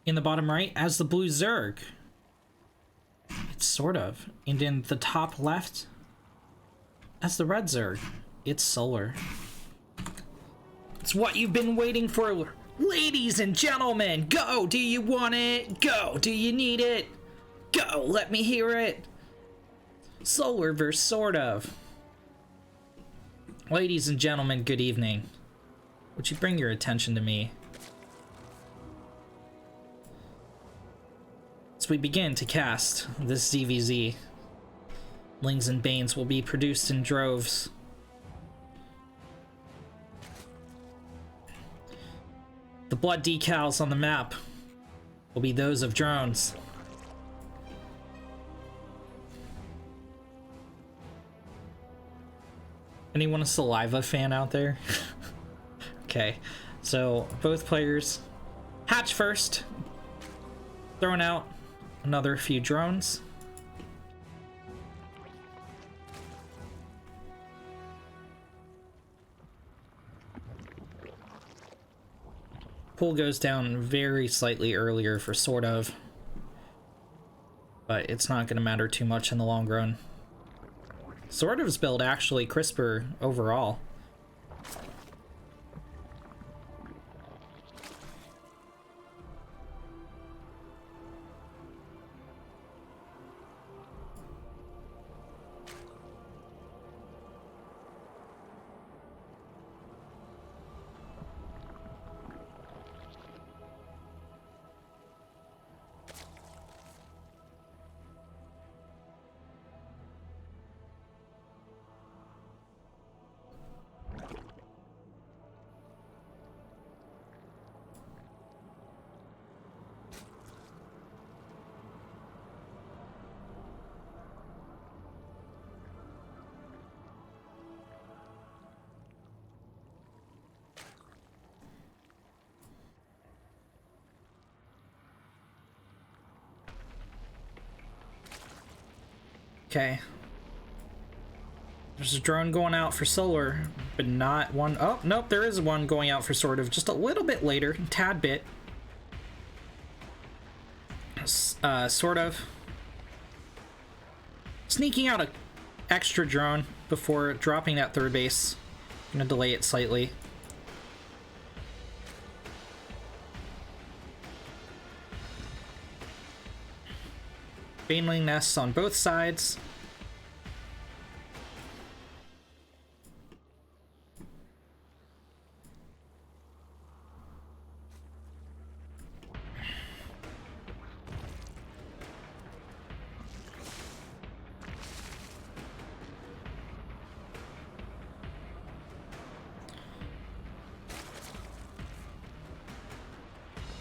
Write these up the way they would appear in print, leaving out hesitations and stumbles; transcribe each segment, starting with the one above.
In the bottom right as the blue Zerg. It's sort of. And in the top left as the red Zerg. It's Solar. It's what you've been waiting for, ladies and gentlemen. Go! Do you want it? Go! Do you need it? Go! Let me hear it. Solar versus SortOf. Ladies and gentlemen, good evening. Would you bring your attention to me? As we begin to cast this ZVZ, Lings and Banes will be produced in droves. The blood decals on the map will be those of drones. Anyone a Saliva fan out there? Okay, so both players hatch first, throwing out another few drones. Pool goes down very slightly earlier for SortOf, but it's not going to matter too much in the long run. SortOf's build actually crisper overall. Okay. There's a drone going out for Solar, but not one. Oh, nope, there is one going out for SortOf just a little bit later, a tad bit. SortOf sneaking out a extra drone before dropping that third base. Gonna delay it slightly. Baneling nests on both sides.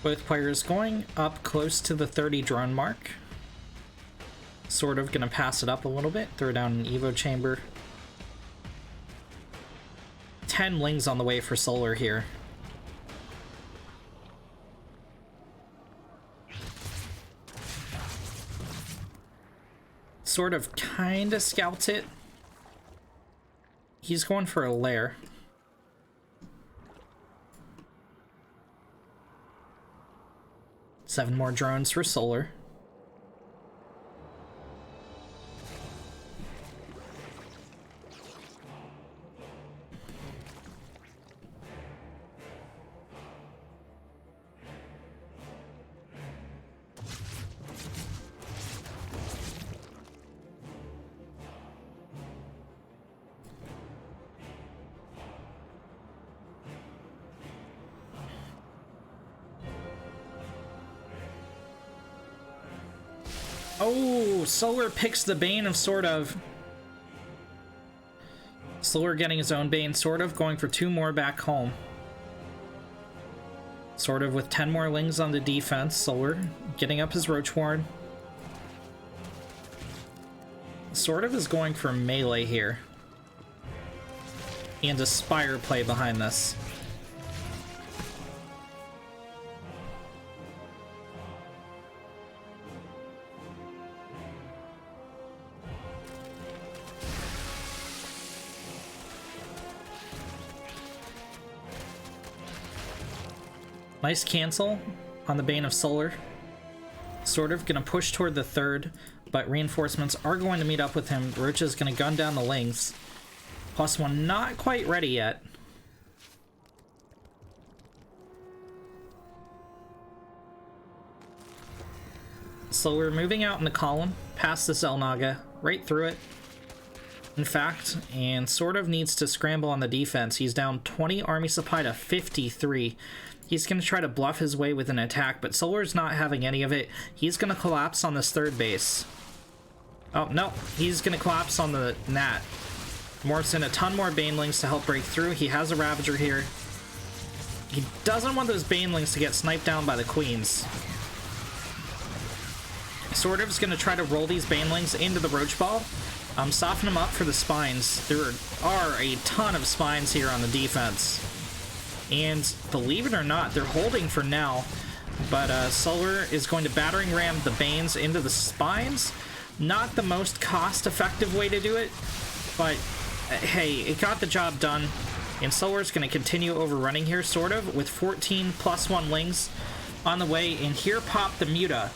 Both players going up close to the 30 drone mark. SortOf gonna pass it up a little bit, throw down an Evo chamber. 10 Lings on the way for Solar here. SortOf kinda scouts it. He's going for a lair. Seven more drones for Solar. Oh, Solar picks the Bane of SortOf. Solar getting his own Bane, SortOf going for 2 more back home. SortOf with 10 more Lings on the defense. Solar getting up his Roach Warren. SortOf is going for melee here. And a Spire play behind this. Nice cancel on the Bane of Solar. Sort of gonna push toward the third, but reinforcements are going to meet up with him. Roach is gonna gun down the Lings. +1 not quite ready yet. So we're moving out in the column, past this Elnaga, right through it. In fact, and sort of needs to scramble on the defense. He's down 20 army supply to 53. He's going to try to bluff his way with an attack, but Solar's not having any of it. He's going to collapse on this third base. Oh, no. He's going to collapse on the Nat. Morphs in a ton more Banelings to help break through. He has a Ravager here. He doesn't want those Banelings to get sniped down by the Queens. Sort of's going to try to roll these Banelings into the Roach Ball. Soften them up for the Spines. There are a ton of Spines here on the defense. And believe it or not, they're holding for now. But Solar is going to Battering Ram the Banes into the Spines. Not the most cost-effective way to do it, but hey, it got the job done. And Solar's going to continue overrunning here, sort of, with 14 +1 Lings on the way. And here pop the Muta.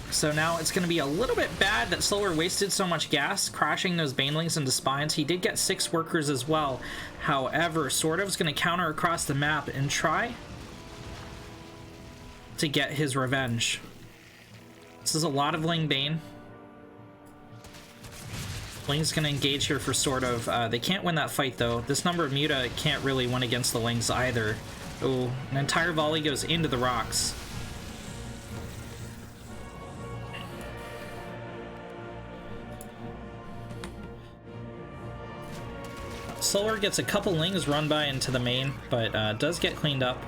So now it's going to be a little bit bad that Solar wasted so much gas crashing those Banelings into Spines. He did get 6 workers as well. However, sort of is going to counter across the map and try to get his revenge. This is a lot of Ling Bane. Ling's going to engage here for sort of. They can't win that fight though. This number of Muta can't really win against the Lings either. Oh, an entire volley goes into the rocks. Solar gets a couple Lings run by into the main, but does get cleaned up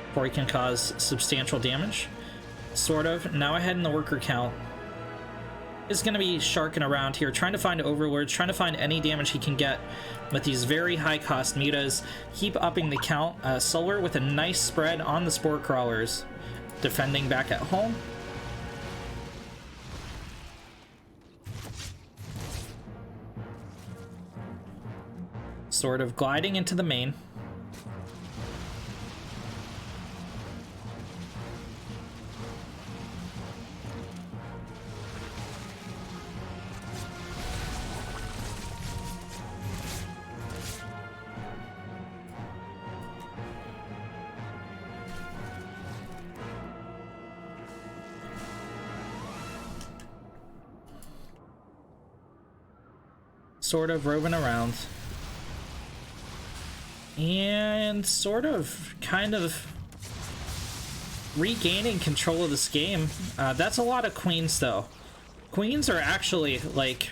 before he can cause substantial damage. Sort of. Now ahead in the worker count. Is going to be sharking around here, trying to find overlords, trying to find any damage he can get with these very high-cost mutas. Keep upping the count. Solar with a nice spread on the Spore Crawlers, defending back at home. Sort of gliding into the main. Sort of roving around. And sort of, kind of regaining control of this game. That's a lot of Queens, though. Queens are actually, like,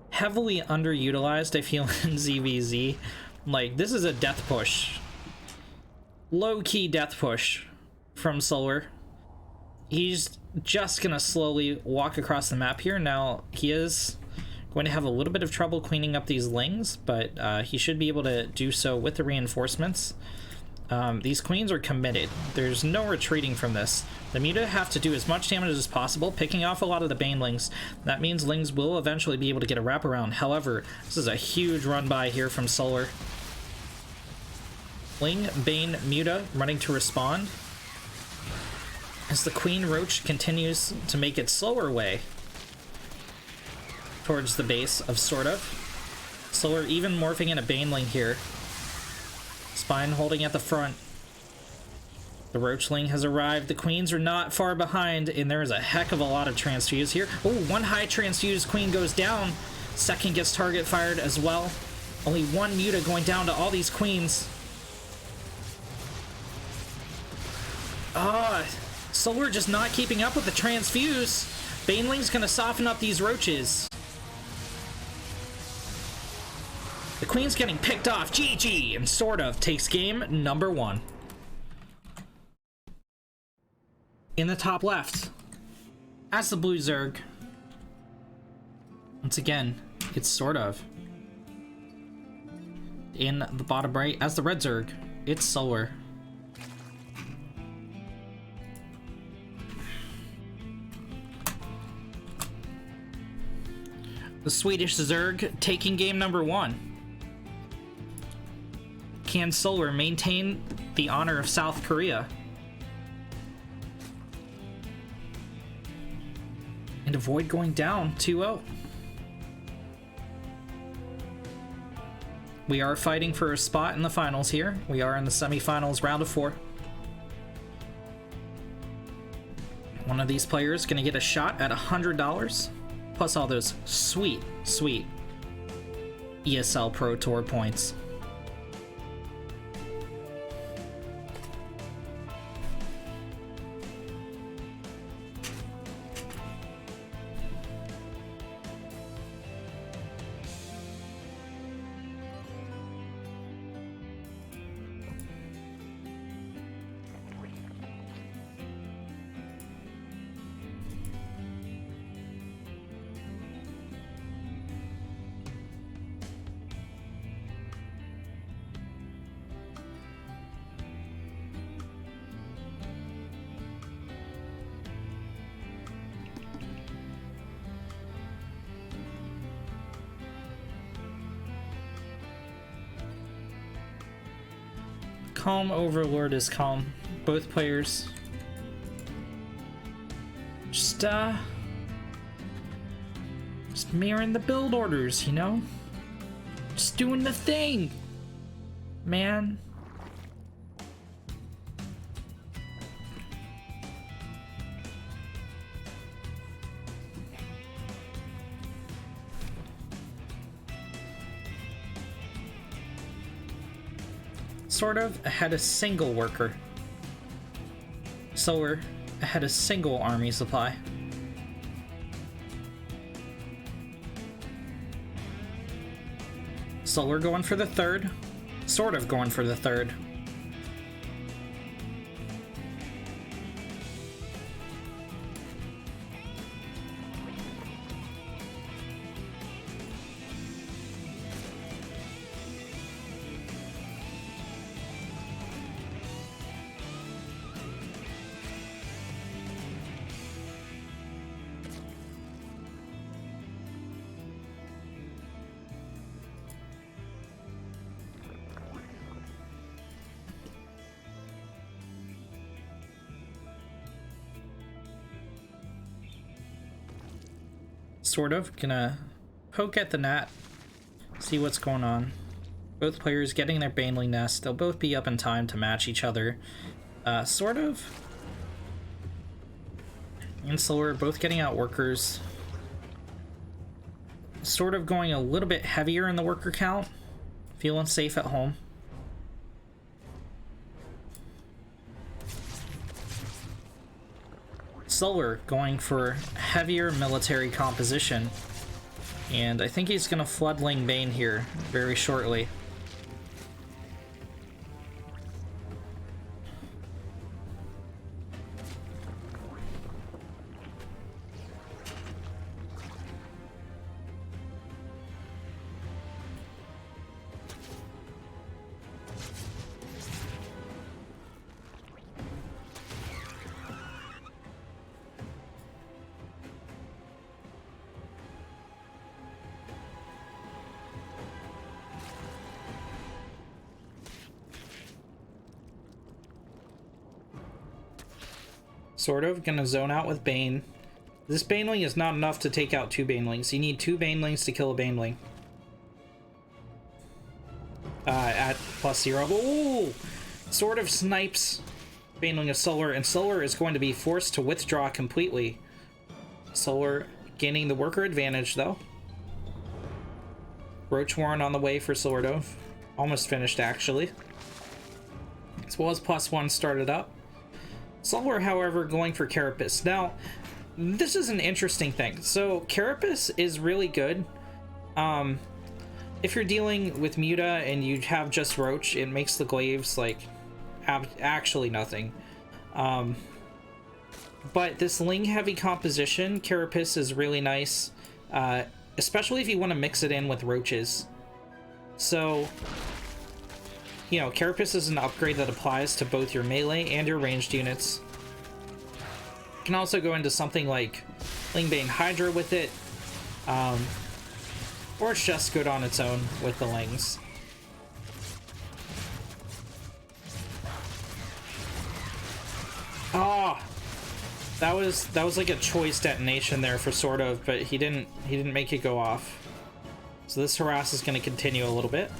heavily underutilized, I feel, in ZVZ. Like, this is a death push. Low-key death push from Solar. He's just gonna slowly walk across the map here. Now, he is going to have a little bit of trouble cleaning up these Lings, but he should be able to do so with the reinforcements. These Queens are committed. There's no retreating from this. The Muta have to do as much damage as possible, picking off a lot of the Banelings. That means Lings will eventually be able to get a wraparound. However, this is a huge run by here from Solar. Ling, Bane, Muta running to respond as the Queen Roach continues to make its slower way towards the base of SortOf. Solar even morphing in a Baneling here. Spine holding at the front. The Roachling has arrived. The Queens are not far behind, and there is a heck of a lot of transfuse here. Oh, one high transfused Queen goes down. Second gets target fired as well. Only one Muta going down to all these Queens. Solar just not keeping up with the transfuse. Baneling's gonna soften up these Roaches. The Queen's getting picked off. GG! And SortOf takes game number 1. In the top left, as the blue Zerg. Once again, it's SortOf. In the bottom right, as the red Zerg, it's Solar. The Swedish Zerg taking game number 1. Can Solar maintain the honor of South Korea. And avoid going down 2-0. We are fighting for a spot in the finals here. We are in the semifinals, round of 4. One of these players gonna get a shot at $100, plus all those sweet, sweet ESL Pro Tour points. Calm Overlord is calm. Both players just mirroring the build orders, you know? Just doing the thing, man. SortOf had a single worker. Solar had a single army supply. Solar going for the third. SortOf going for the third. SortOf gonna poke at the gnat, see what's going on. Both players getting their Baneling nest. They'll both be up in time to match each other. SortOf and Solar both getting out workers. SortOf going a little bit heavier in the worker count, feeling safe at home. Solar going for heavier military composition, and I think he's gonna floodling Bane here very shortly. SortOf gonna zone out with Bane. This Baneling is not enough to take out 2 Banelings. You need 2 Banelings to kill a Baneling. At +0. Ooh! SortOf snipes Baneling of Solar, and Solar is going to be forced to withdraw completely. Solar gaining the worker advantage, though. Roach Warren on the way for SortOf. Almost finished, actually. As well as +1 started up. Solar, however, going for Carapace. Now, this is an interesting thing. So, Carapace is really good. If you're dealing with Muta and you have just Roach, it makes the glaives, like, actually nothing. But this Ling-heavy composition, Carapace is really nice, especially if you want to mix it in with Roaches. So, you know, Carapace is an upgrade that applies to both your melee and your ranged units. You can also go into something like Lingbane Hydra with it, or it's just good on its own with the Lings. That was like a choice detonation there for SortOf, but he didn't make it go off. So this harass is going to continue a little bit.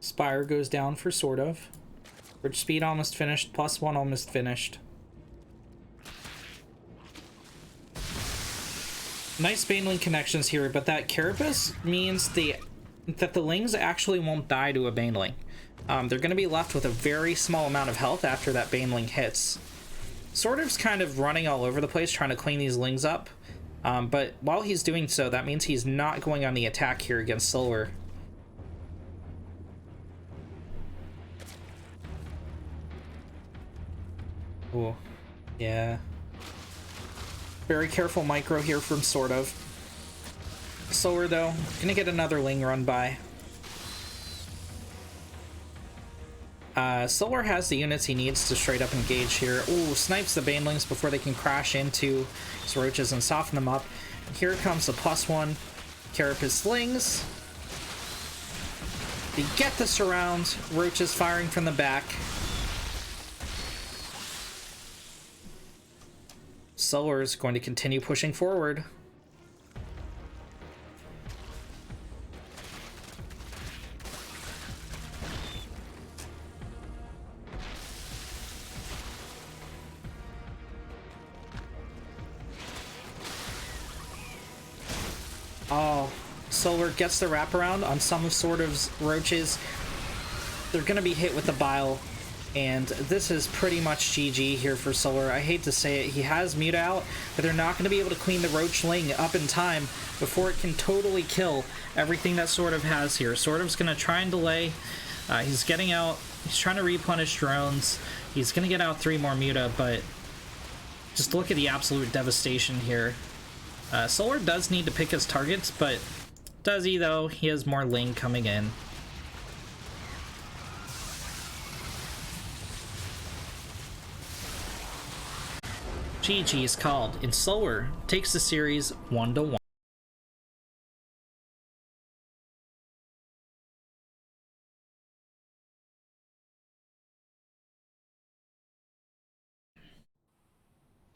Spire goes down for SortOf. Bridge speed almost finished, +1 almost finished. Nice Baneling connections here, but that Carapace means that the Lings actually won't die to a Baneling. They're going to be left with a very small amount of health after that Baneling hits. SortOf's kind of running all over the place trying to clean these Lings up, but while he's doing so, that means he's not going on the attack here against Solar. Ooh, yeah. Very careful micro here from SortOf. Solar, though, gonna get another Ling run by. Solar has the units he needs to straight up engage here. Ooh, snipes the Banelings before they can crash into his roaches and soften them up. And here comes the +1 Carapace Lings. They get the surround. Roaches firing from the back. Solar is going to continue pushing forward. Oh, Solar gets the wraparound on some of SortOf's roaches. They're going to be hit with the bile. And this is pretty much GG here for Solar. I hate to say it, he has Mute out, but they're not going to be able to clean the Roach Ling up in time before it can totally kill everything that SortOf has here. SortOf's going to try and delay. He's getting out, he's trying to replenish drones. He's going to get out 3 more Muta, but just look at the absolute devastation here. Solar does need to pick his targets, but does he though? He has more Ling coming in. GG is called, and Solar takes the series 1-1.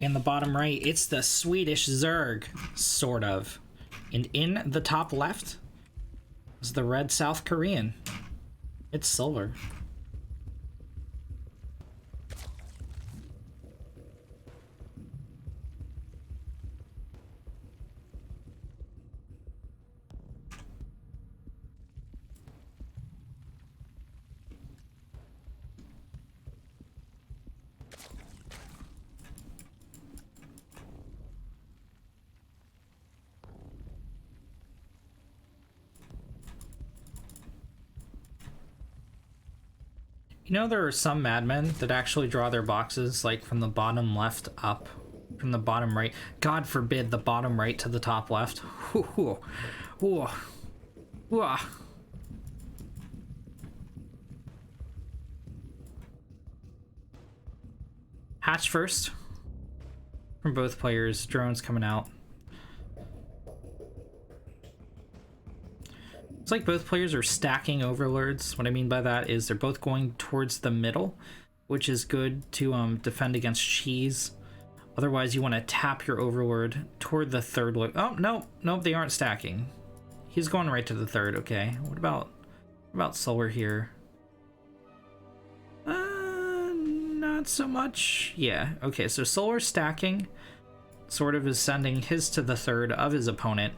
In the bottom right, it's the Swedish Zerg, SortOf. And in the top left is the red South Korean. It's Solar. You know, there are some madmen that actually draw their boxes like from the bottom left up, from the bottom right. God forbid the bottom right to the top left. Ooh, ooh, ooh. Hatch first from both players. Drones coming out. It's like both players are stacking overlords. What I mean by that is they're both going towards the middle, which is good to defend against cheese. Otherwise, you want to tap your overlord toward the third. Oh, no, they aren't stacking. He's going right to the third. Okay, what about Solar here? Not so much. Yeah, okay, so Solar stacking SortOf is sending his to the third of his opponent,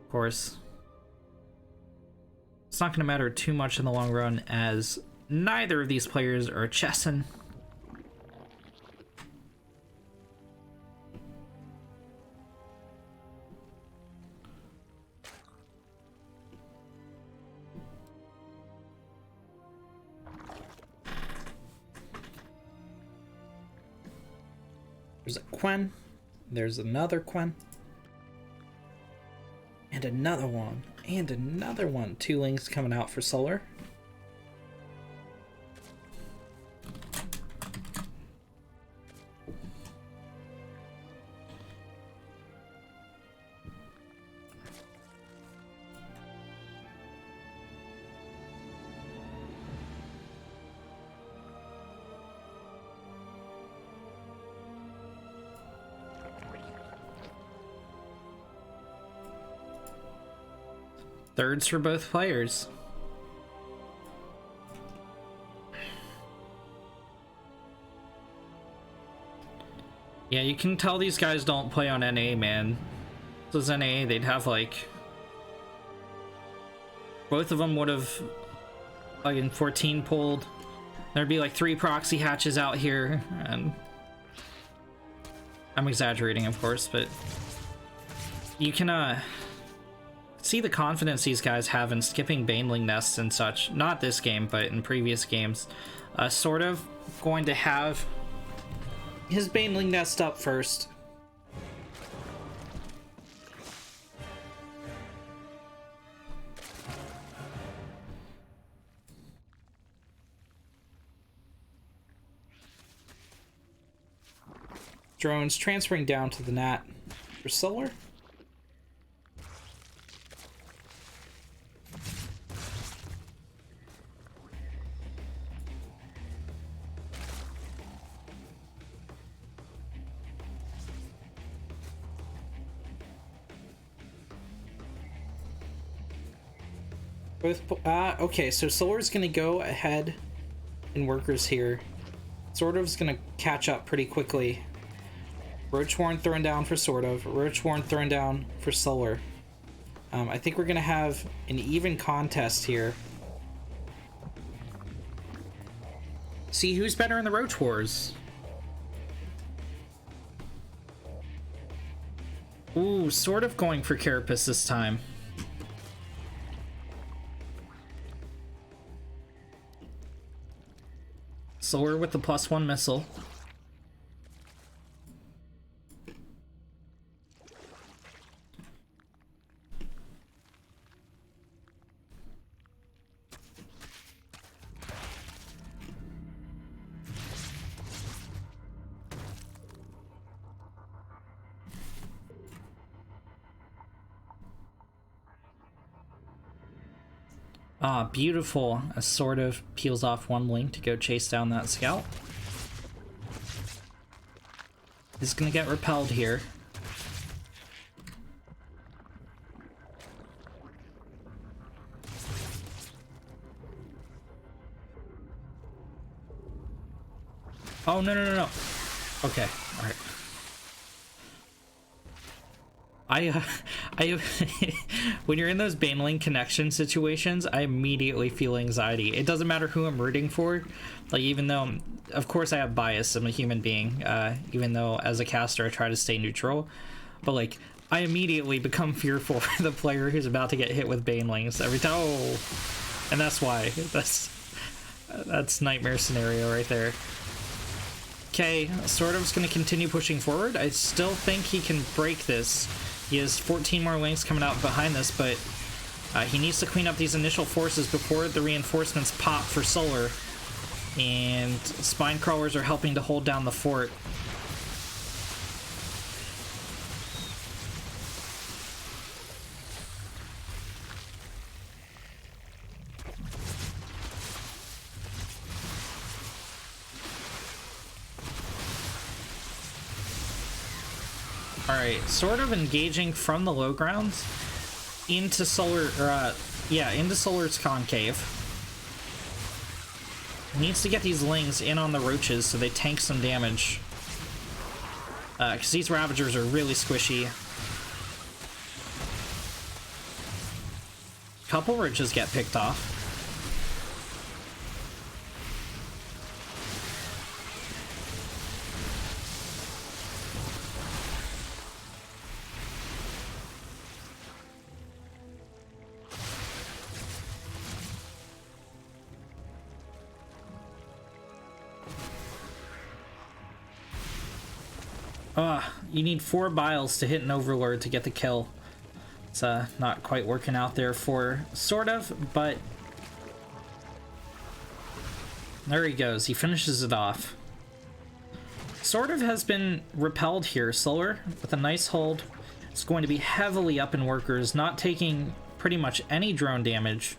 of course. It's not going to matter too much in the long run, as neither of these players are chessing. There's a Quen. There's another Quen. And another one. And another one. 2 Lings coming out for Solar. Thirds for both players. Yeah, you can tell these guys don't play on NA, man. If this was NA, they'd have like... Both of them would have fucking 14 pulled. There'd be like 3 proxy hatches out here, and... I'm exaggerating, of course, but... You can, see the confidence these guys have in skipping Baneling nests and such. Not this game, but in previous games. Sort of going to have his Baneling nest up first. Drones transferring down to the Nat for Solar. Okay, so Solar's gonna go ahead in workers here. SortOf's gonna catch up pretty quickly. Roachwarren thrown down for SortOf. Roachwarren thrown down for Solar. I think we're gonna have an even contest here. See who's better in the Roach Wars. Ooh, SortOf going for Carapace this time. Solar with the +1 missile. Ah, beautiful. A SortOf peels off 1 link to go chase down that scout. He's gonna get repelled here. Oh, no. Okay, alright. When you're in those Baneling connection situations, I immediately feel anxiety. It doesn't matter who I'm rooting for. Like, even though, of course I have bias, I'm a human being, even though as a caster I try to stay neutral. But like, I immediately become fearful for the player who's about to get hit with Banelings every time. Oh, and that's why. That's nightmare scenario right there. Okay, SortOf's gonna continue pushing forward. I still think he can break this. He has 14 more links coming out behind this, but he needs to clean up these initial forces before the reinforcements pop for Solar. And Spine Crawlers are helping to hold down the fort. Alright, SortOf engaging from the low grounds into Solar, into Solar's concave. Needs to get these Lings in on the Roaches so they tank some damage. Because these Ravagers are really squishy. Couple Roaches get picked off. You need 4 Biles to hit an Overlord to get the kill. It's not quite working out there for SortOf, but there he goes. He finishes it off. SortOf has been repelled here. Solar with a nice hold. It's going to be heavily up in workers, not taking pretty much any drone damage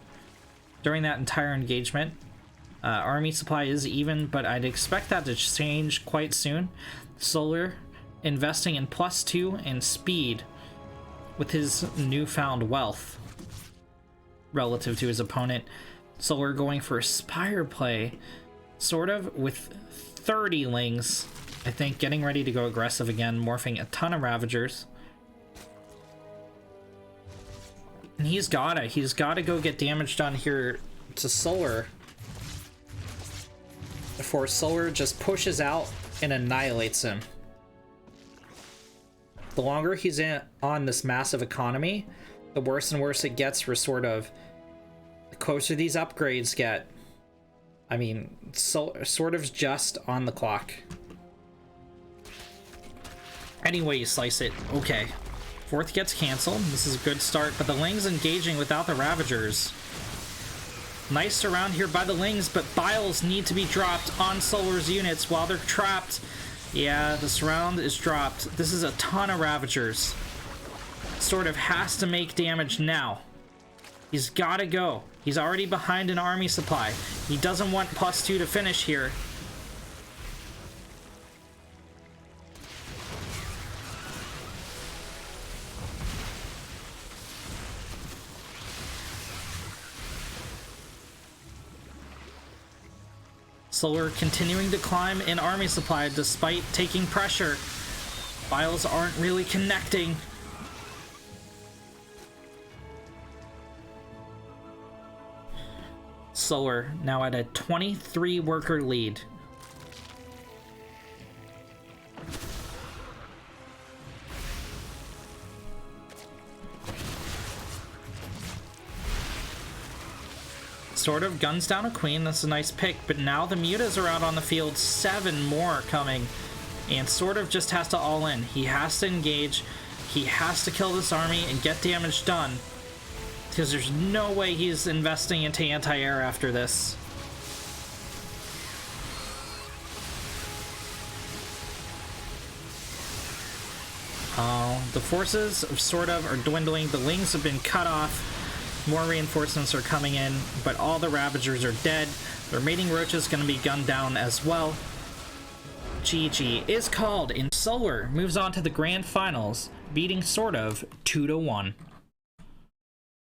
during that entire engagement. Army supply is even, but I'd expect that to change quite soon. Solar investing in +2 and speed with his newfound wealth. relative to his opponent. Solar going for a Spire play, sort of, with 30 Lings. I think getting ready to go aggressive again, morphing a ton of Ravagers. And he's gotta go get damage done here to Solar before Solar just pushes out and annihilates him. The longer he's on this massive economy, the worse and worse it gets for Sort of. The closer these upgrades get. I mean, Sort of's just on the clock. Any way you slice it, okay. Fourth gets canceled. This is a good start, but the Ling's engaging without the Ravagers. Nice surround here by the Lings, but Biles need to be dropped on Solar's units while they're trapped. Yeah, the surround is dropped. This is a ton of Ravagers. Sort of has to make damage now. He's gotta go. He's already behind an army supply. He doesn't want +2 to finish here. Solar continuing to climb in army supply despite taking pressure. Biles aren't really connecting. Solar now at a 23 worker lead. Sort of guns down a queen. That's a nice pick, but now the mutas are out on the field. 7 more coming, and Sort of just has to all in. He has to engage. He has to kill this army and get damage done, because there's no way he's investing into anti-air after this. The forces of Sort of are dwindling. The Lings have been cut off. More reinforcements are coming in, but all the Ravagers are dead. The remaining Roach is going to be gunned down as well. GG is called, and Solar moves on to the grand finals, beating Sort of 2-1.